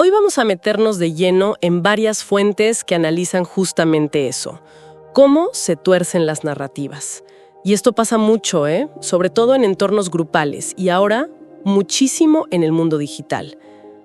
Hoy vamos a meternos de lleno en varias fuentes que analizan justamente eso, cómo se tuercen las narrativas. Y esto pasa mucho, sobre todo en entornos grupales y ahora muchísimo en el mundo digital.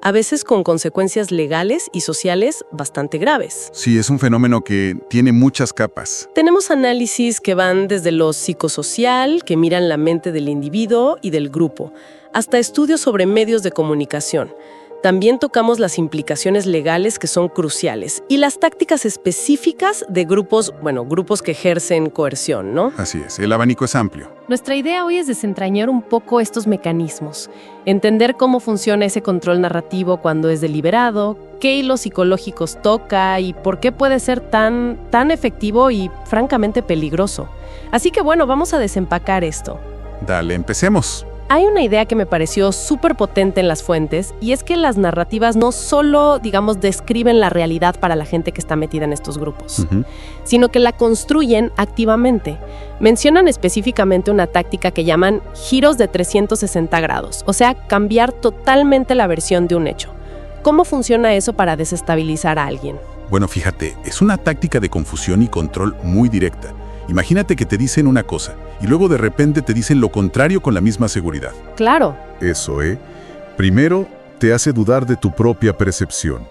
A veces con consecuencias legales y sociales bastante graves. Sí, es un fenómeno que tiene muchas capas. Tenemos análisis que van desde lo psicosocial, que miran la mente del individuo y del grupo, hasta estudios sobre medios de comunicación. También tocamos las implicaciones legales que son cruciales y las tácticas específicas de grupos que ejercen coerción, ¿no? Así es, el abanico es amplio. Nuestra idea hoy es desentrañar un poco estos mecanismos, entender cómo funciona ese control narrativo cuando es deliberado, qué hilos psicológicos toca y por qué puede ser tan efectivo y francamente peligroso. Así que vamos a desempacar esto. Dale, empecemos. Hay una idea que me pareció súper potente en las fuentes y es que las narrativas no solo, describen la realidad para la gente que está metida en estos grupos, sino que la construyen activamente. Mencionan específicamente una táctica que llaman giros de 360 grados, o sea, cambiar totalmente la versión de un hecho. ¿Cómo funciona eso para desestabilizar a alguien? Bueno, fíjate, es una táctica de confusión y control muy directa. Imagínate que te dicen una cosa y luego de repente te dicen lo contrario con la misma seguridad. Claro. Eso, Primero, te hace dudar de tu propia percepción.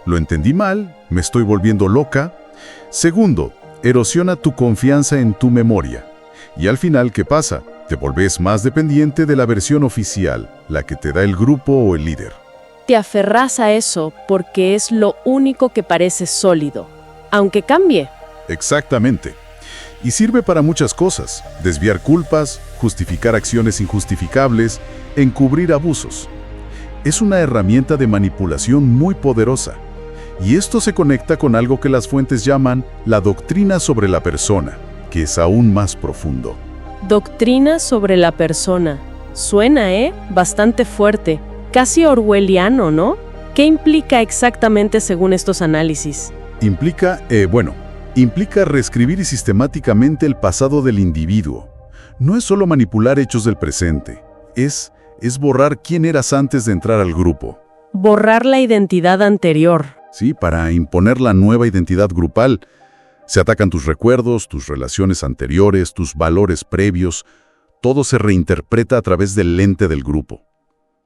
Lo entendí mal, me estoy volviendo loca. Segundo, erosiona tu confianza en tu memoria. Y al final, ¿qué pasa? Te volvés más dependiente de la versión oficial, la que te da el grupo o el líder. Te aferrás a eso porque es lo único que parece sólido, aunque cambie. Exactamente. Y sirve para muchas cosas: desviar culpas, justificar acciones injustificables, encubrir abusos. Es una herramienta de manipulación muy poderosa. Y esto se conecta con algo que las fuentes llaman la doctrina sobre la persona, que es aún más profundo. Doctrina sobre la persona. Suena, bastante fuerte, casi orwelliano, ¿no? ¿Qué implica exactamente según estos análisis? Implica reescribir sistemáticamente el pasado del individuo. No es solo manipular hechos del presente, es borrar quién eras antes de entrar al grupo. Borrar la identidad anterior. Sí, para imponer la nueva identidad grupal. Se atacan tus recuerdos, tus relaciones anteriores, tus valores previos. Todo se reinterpreta a través del lente del grupo.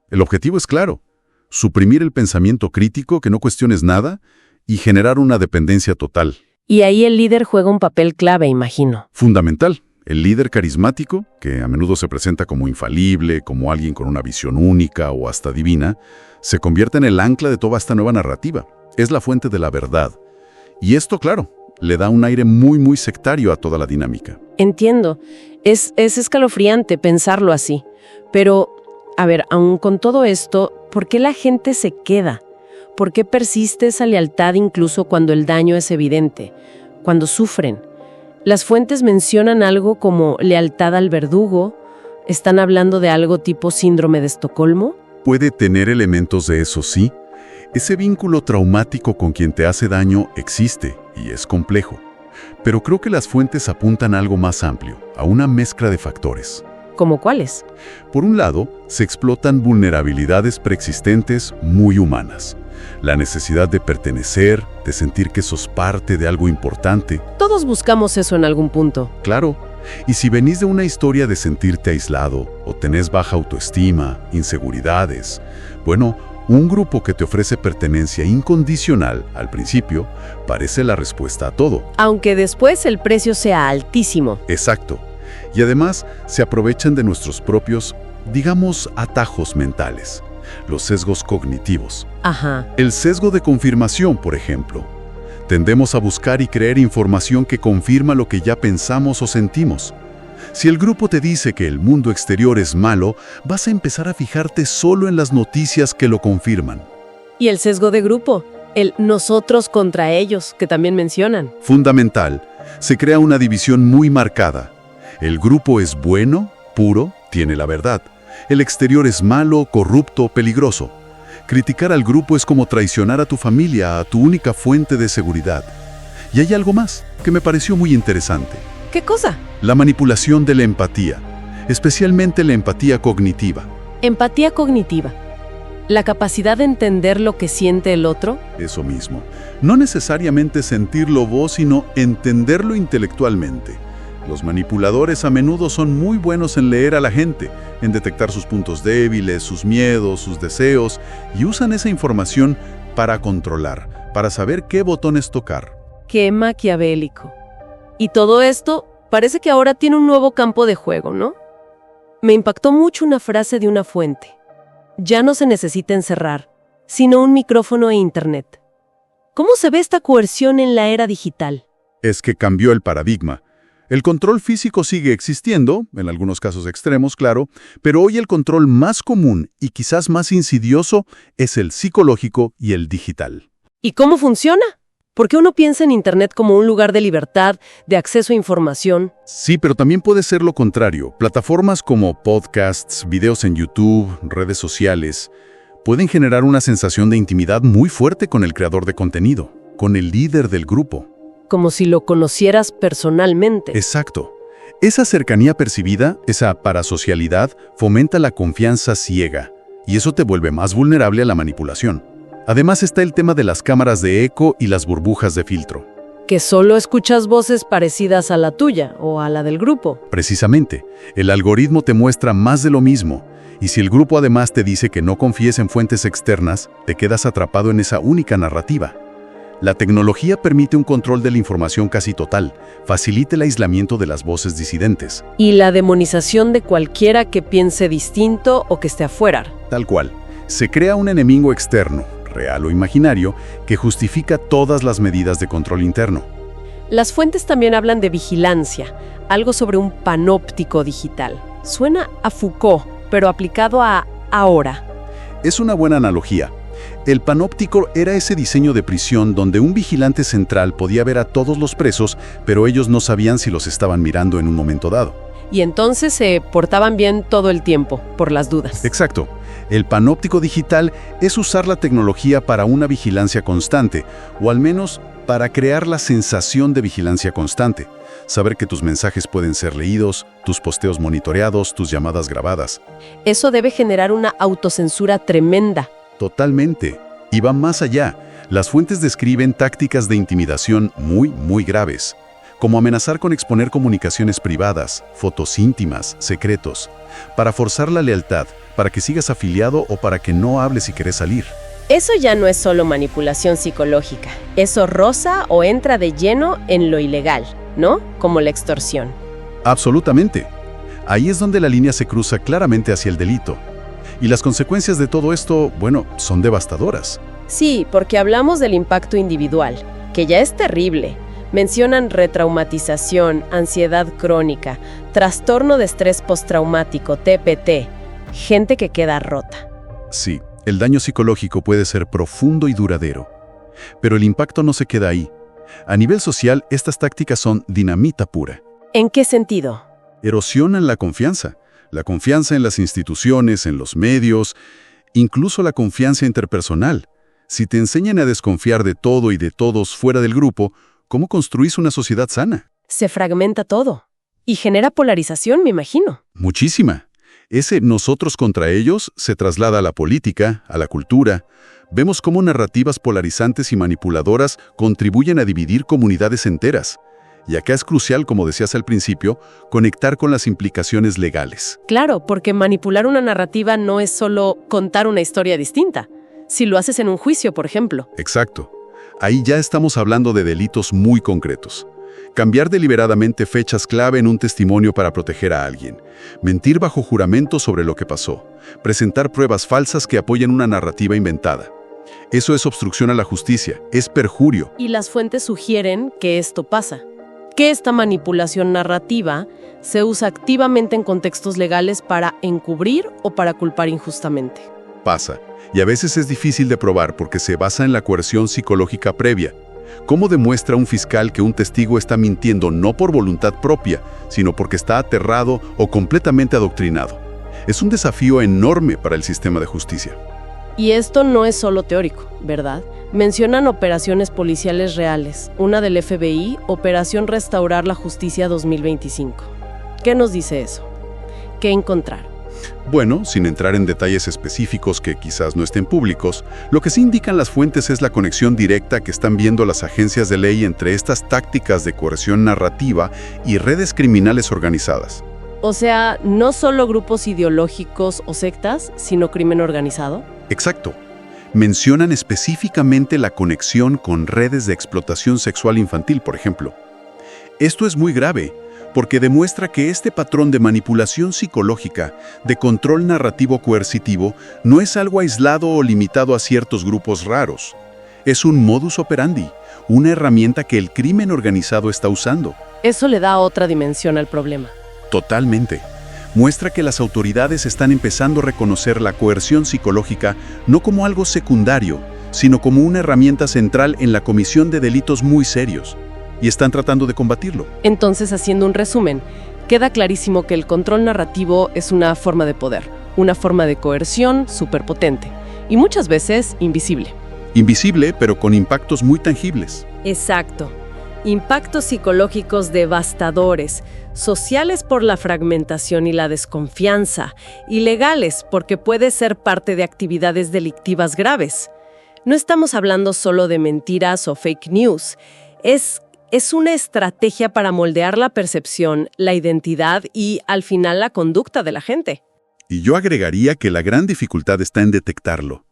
El objetivo es claro: suprimir el pensamiento crítico, que no cuestiones nada, y generar una dependencia total. Y ahí el líder juega un papel clave, imagino. Fundamental. El líder carismático, que a menudo se presenta como infalible, como alguien con una visión única o hasta divina, se convierte en el ancla de toda esta nueva narrativa. Es la fuente de la verdad. Y esto, claro, le da un aire muy, muy sectario a toda la dinámica. Entiendo. Es escalofriante pensarlo así. Pero, aun con todo esto, ¿por qué la gente se queda? ¿Por qué persiste esa lealtad incluso cuando el daño es evidente, cuando sufren? Las fuentes mencionan algo como lealtad al verdugo. ¿Están hablando de algo tipo síndrome de Estocolmo? Puede tener elementos de eso, sí. Ese vínculo traumático con quien te hace daño existe y es complejo. Pero creo que las fuentes apuntan a algo más amplio, a una mezcla de factores. ¿Cómo cuáles? Por un lado, se explotan vulnerabilidades preexistentes muy humanas. La necesidad de pertenecer, de sentir que sos parte de algo importante. Todos buscamos eso en algún punto. Claro. Y si venís de una historia de sentirte aislado, o tenés baja autoestima, inseguridades, un grupo que te ofrece pertenencia incondicional al principio parece la respuesta a todo. Aunque después el precio sea altísimo. Exacto. Y además se aprovechan de nuestros propios, atajos mentales. Los sesgos cognitivos. Ajá. El sesgo de confirmación, por ejemplo. Tendemos a buscar y creer información que confirma lo que ya pensamos o sentimos. Si el grupo te dice que el mundo exterior es malo, vas a empezar a fijarte solo en las noticias que lo confirman. Y el sesgo de grupo, el nosotros contra ellos, que también mencionan. Fundamental. Se crea una división muy marcada. El grupo es bueno, puro, tiene la verdad. El exterior es malo, corrupto, peligroso. Criticar al grupo es como traicionar a tu familia, a tu única fuente de seguridad. Y hay algo más que me pareció muy interesante. ¿Qué cosa? La manipulación de la empatía, especialmente la empatía cognitiva. Empatía cognitiva. ¿La capacidad de entender lo que siente el otro? Eso mismo. No necesariamente sentirlo vos, sino entenderlo intelectualmente. Los manipuladores a menudo son muy buenos en leer a la gente, en detectar sus puntos débiles, sus miedos, sus deseos, y usan esa información para controlar, para saber qué botones tocar. ¡Qué maquiavélico! Y todo esto parece que ahora tiene un nuevo campo de juego, ¿no? Me impactó mucho una frase de una fuente. Ya no se necesita encerrar, sino un micrófono e internet. ¿Cómo se ve esta coerción en la era digital? Es que cambió el paradigma. El control físico sigue existiendo, en algunos casos extremos, claro, pero hoy el control más común y quizás más insidioso es el psicológico y el digital. ¿Y cómo funciona? ¿Por qué uno piensa en Internet como un lugar de libertad, de acceso a información? Sí, pero también puede ser lo contrario. Plataformas como podcasts, videos en YouTube, redes sociales, pueden generar una sensación de intimidad muy fuerte con el creador de contenido, con el líder del grupo. Como si lo conocieras personalmente. Exacto. Esa cercanía percibida, esa parasocialidad, fomenta la confianza ciega, y eso te vuelve más vulnerable a la manipulación. Además está el tema de las cámaras de eco y las burbujas de filtro. Que solo escuchas voces parecidas a la tuya o a la del grupo. Precisamente, el algoritmo te muestra más de lo mismo, y si el grupo además te dice que no confíes en fuentes externas, te quedas atrapado en esa única narrativa. La tecnología permite un control de la información casi total, facilita el aislamiento de las voces disidentes. Y la demonización de cualquiera que piense distinto o que esté afuera. Tal cual. Se crea un enemigo externo, real o imaginario, que justifica todas las medidas de control interno. Las fuentes también hablan de vigilancia, algo sobre un panóptico digital. Suena a Foucault, pero aplicado a ahora. Es una buena analogía. El panóptico era ese diseño de prisión donde un vigilante central podía ver a todos los presos, pero ellos no sabían si los estaban mirando en un momento dado. Y entonces se portaban bien todo el tiempo, por las dudas. Exacto. El panóptico digital es usar la tecnología para una vigilancia constante, o al menos para crear la sensación de vigilancia constante. Saber que tus mensajes pueden ser leídos, tus posteos monitoreados, tus llamadas grabadas. Eso debe generar una autocensura tremenda. Totalmente. Y va más allá. Las fuentes describen tácticas de intimidación muy graves, como amenazar con exponer comunicaciones privadas, fotos íntimas, secretos, para forzar la lealtad, para que sigas afiliado o para que no hables si querés salir. Eso ya no es solo manipulación psicológica. Eso roza o entra de lleno en lo ilegal, ¿no? Como la extorsión. Absolutamente. Ahí es donde la línea se cruza claramente hacia el delito. Y las consecuencias de todo esto, bueno, son devastadoras. Sí, porque hablamos del impacto individual, que ya es terrible. Mencionan retraumatización, ansiedad crónica, trastorno de estrés postraumático, TPT, gente que queda rota. Sí, el daño psicológico puede ser profundo y duradero. Pero el impacto no se queda ahí. A nivel social, estas tácticas son dinamita pura. ¿En qué sentido? Erosionan la confianza en las instituciones, en los medios, incluso la confianza interpersonal. Si te enseñan a desconfiar de todo y de todos fuera del grupo, ¿cómo construís una sociedad sana? Se fragmenta todo. Y genera polarización, me imagino. Muchísima. Ese nosotros contra ellos se traslada a la política, a la cultura. Vemos cómo narrativas polarizantes y manipuladoras contribuyen a dividir comunidades enteras. Y acá es crucial, como decías al principio, conectar con las implicaciones legales. Claro, porque manipular una narrativa no es solo contar una historia distinta. Si lo haces en un juicio, por ejemplo. Exacto. Ahí ya estamos hablando de delitos muy concretos. Cambiar deliberadamente fechas clave en un testimonio para proteger a alguien. Mentir bajo juramento sobre lo que pasó. Presentar pruebas falsas que apoyen una narrativa inventada. Eso es obstrucción a la justicia, es perjurio. Y las fuentes sugieren que esto pasa. Que esta manipulación narrativa se usa activamente en contextos legales para encubrir o para culpar injustamente. Pasa, y a veces es difícil de probar porque se basa en la coerción psicológica previa. ¿Cómo demuestra un fiscal que un testigo está mintiendo no por voluntad propia, sino porque está aterrado o completamente adoctrinado? Es un desafío enorme para el sistema de justicia. Y esto no es solo teórico, ¿verdad? Mencionan operaciones policiales reales, una del FBI, Operación Restaurar la Justicia 2025. ¿Qué nos dice eso? ¿Qué encontraron? Bueno, sin entrar en detalles específicos que quizás no estén públicos, lo que sí indican las fuentes es la conexión directa que están viendo las agencias de ley entre estas tácticas de coerción narrativa y redes criminales organizadas. O sea, no solo grupos ideológicos o sectas, sino crimen organizado. Exacto. Mencionan específicamente la conexión con redes de explotación sexual infantil, por ejemplo. Esto es muy grave, porque demuestra que este patrón de manipulación psicológica, de control narrativo coercitivo, no es algo aislado o limitado a ciertos grupos raros. Es un modus operandi, una herramienta que el crimen organizado está usando. Eso le da otra dimensión al problema. Totalmente. Muestra que las autoridades están empezando a reconocer la coerción psicológica no como algo secundario, sino como una herramienta central en la comisión de delitos muy serios. Y están tratando de combatirlo. Entonces, haciendo un resumen, queda clarísimo que el control narrativo es una forma de poder, una forma de coerción superpotente y muchas veces invisible. Invisible, pero con impactos muy tangibles. Exacto. Impactos psicológicos devastadores, sociales por la fragmentación y la desconfianza, y legales porque puede ser parte de actividades delictivas graves. No estamos hablando solo de mentiras o fake news. Es una estrategia para moldear la percepción, la identidad y, al final, la conducta de la gente. Y yo agregaría que la gran dificultad está en detectarlo.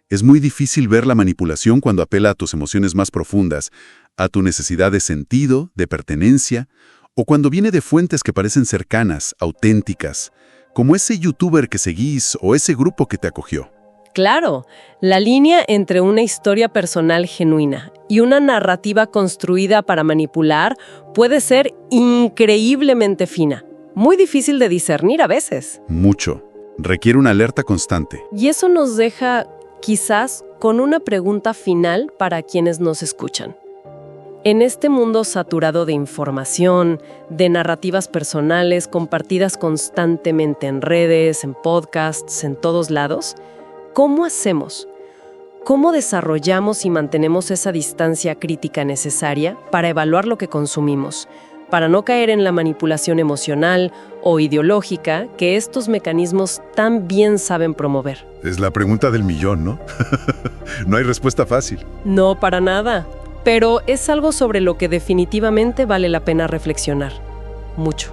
Es muy difícil ver la manipulación cuando apela a tus emociones más profundas, a tu necesidad de sentido, de pertenencia, o cuando viene de fuentes que parecen cercanas, auténticas, como ese youtuber que seguís o ese grupo que te acogió. Claro, la línea entre una historia personal genuina y una narrativa construida para manipular puede ser increíblemente fina, muy difícil de discernir a veces. Mucho. Requiere una alerta constante. Y eso nos deja, quizás, con una pregunta final para quienes nos escuchan. En este mundo saturado de información, de narrativas personales compartidas constantemente en redes, en podcasts, en todos lados, ¿cómo hacemos? ¿Cómo desarrollamos y mantenemos esa distancia crítica necesaria para evaluar lo que consumimos, para no caer en la manipulación emocional o ideológica que estos mecanismos tan bien saben promover? Es la pregunta del millón, ¿no? No hay respuesta fácil. No, para nada. Pero es algo sobre lo que definitivamente vale la pena reflexionar. Mucho.